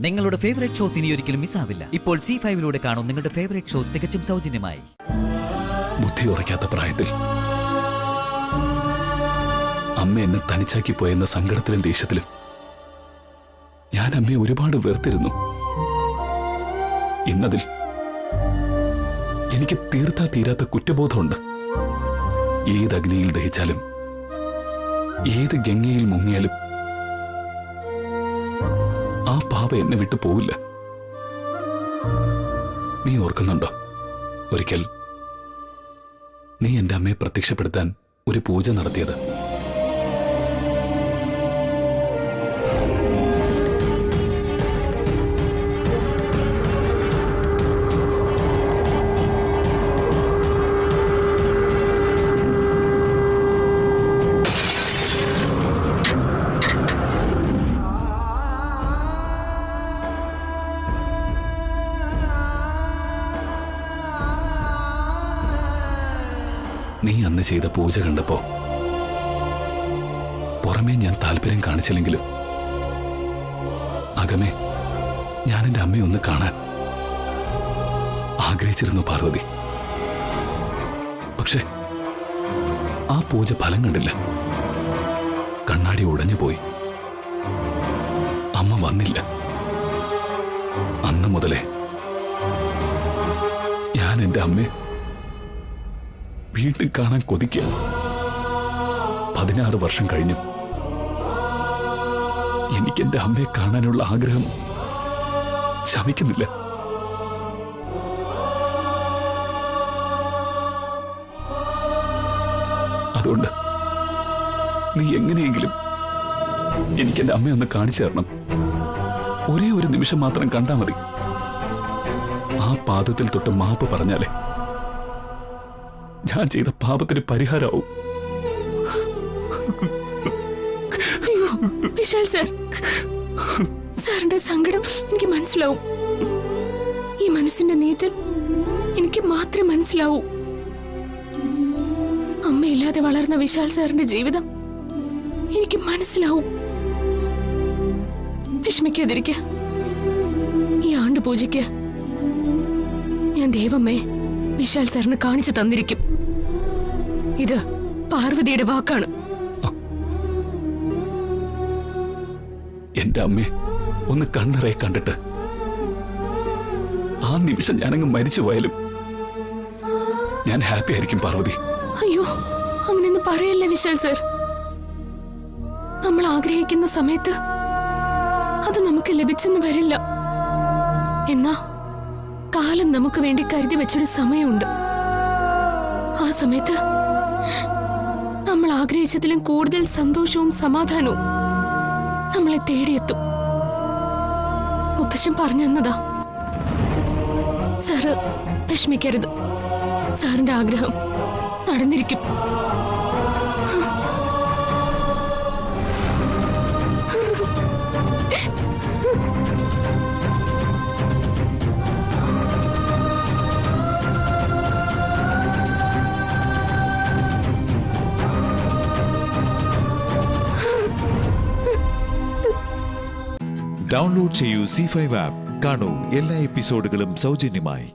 നിങ്ങളുടെ favourite shows ഇനി ഒരിക്കലും മിസ്സാവില്ല. ഇപ്പോൾ C5 കാണും നിങ്ങളുടെ ഫേവറേറ്റ് ഷോ തികച്ചും സൗജന്യമായി. ബുദ്ധി ഉറയ്ക്കാത്ത പ്രായത്തിൽ അമ്മ എന്നെ തനിച്ചാക്കി പോയെന്ന സങ്കടത്തിലും ദേഷ്യത്തിലും ഞാൻ അമ്മയെ ഒരുപാട് വെറുത്തിരുന്നു. ഇന്നതിൽ എനിക്ക് തീരാത്ത കുറ്റബോധമുണ്ട്. ഏത് അഗ്നിയിൽ ദഹിച്ചാലും ഏത് ഗംഗയിൽ മുങ്ങിയാലും ആ പാപ എന്നെ വിട്ടു പോവില്ല. നീ ഓർക്കുന്നുണ്ടോ, ഒരിക്കൽ നീ എന്റെ അമ്മയെ പ്രത്യക്ഷപ്പെടുത്താൻ ഒരു പൂജ നടത്തിയത്? നീ അന്ന് ചെയ്ത പൂജ കണ്ടപ്പോ പുറമേ ഞാൻ താല്പര്യം കാണിച്ചില്ലെങ്കിലും അകമേ ഞാൻ എന്റെ അമ്മയെ ഒന്ന് കാണാൻ ആഗ്രഹിച്ചിരുന്നു പാർവതി. പക്ഷെ ആ പൂജ ഫലം കണ്ടില്ല. കണ്ണാടി ഉടഞ്ഞു പോയി. അമ്മ വന്നില്ല. അന്ന് മുതലേ ഞാൻ എന്റെ അമ്മയെ വീണ്ടും കാണാൻ കൊതിക്കുക. 16 വർഷം കഴിഞ്ഞു എനിക്ക് എന്റെ അമ്മയെ കാണാനുള്ള ആഗ്രഹം ശമിക്കുന്നില്ല. അതുകൊണ്ട് നീ എങ്ങനെയെങ്കിലും എനിക്ക് എന്റെ അമ്മയെ ഒന്ന് കാണിച്ചു തരണം. ഒരേ ഒരു നിമിഷം മാത്രം കണ്ടാ മതി. ആ പാദത്തിൽ തൊട്ട് മാപ്പ് പറഞ്ഞാലേ ഞാൻ ചെയ്ത പാപത്തിന് പരിഹാരമാവും. വിശാൽ സർ, സാറിന്റെ സങ്കടം എനിക്ക് മനസ്സിലാവും. ഈ മനസ്സിന്റെ നീറ്റൽ എനിക്ക് മാത്രമേ മനസ്സിലാവൂ. അമ്മയില്ലാതെ വളർന്ന വിശാൽ സാറിന്റെ ജീവിതം എനിക്ക് മനസ്സിലാവും. വിഷമിക്കാതിരിക്ക. ഈ ആണ്ട് പൂജയ്ക്ക് ഞാൻ ദൈവമേ വിശാൽ സാറിന് കാണിച്ചു തന്നിരിക്കും. ഇത് പാർവതിയുടെ വാക്കാണ്. എന്റെ അമ്മയെ ഒന്ന് കണ്ണിറയെ കണ്ടിട്ട് ആ നിമിഷം ഞാനങ്ങ് മരിച്ചു പോയാലും ഞാൻ ഹാപ്പി ആയിരിക്കും പാർവതി. അയ്യോ, അങ്ങനെയൊന്നും പറയല്ലേ വിശാൽ സർ. നമ്മൾ ആഗ്രഹിക്കുന്ന സമയത്ത് അത് നമുക്ക് ലഭിച്ചെന്ന് വരില്ല. എന്നാ കാലം നമുക്ക് വേണ്ടി കരുതി വെച്ചൊരു സമയമുണ്ട്. ആ സമയത്ത് നമ്മൾ ആഗ്രഹിച്ചതിലും കൂടുതൽ സന്തോഷവും സമാധാനവും നമ്മളെ തേടിയെത്തും. മുത്തശ്ശൻ പറഞ്ഞു തന്നതാ. സാറ് വിഷമിക്കരുത്. സാറിന്റെ ആഗ്രഹം നടന്നിരിക്കും. ഡൗൺലോഡ് ചെയ്യൂ C5 ആപ്പ്. കാണൂ എല്ലാ എപ്പിസോഡുകളും സൗജന്യമായി.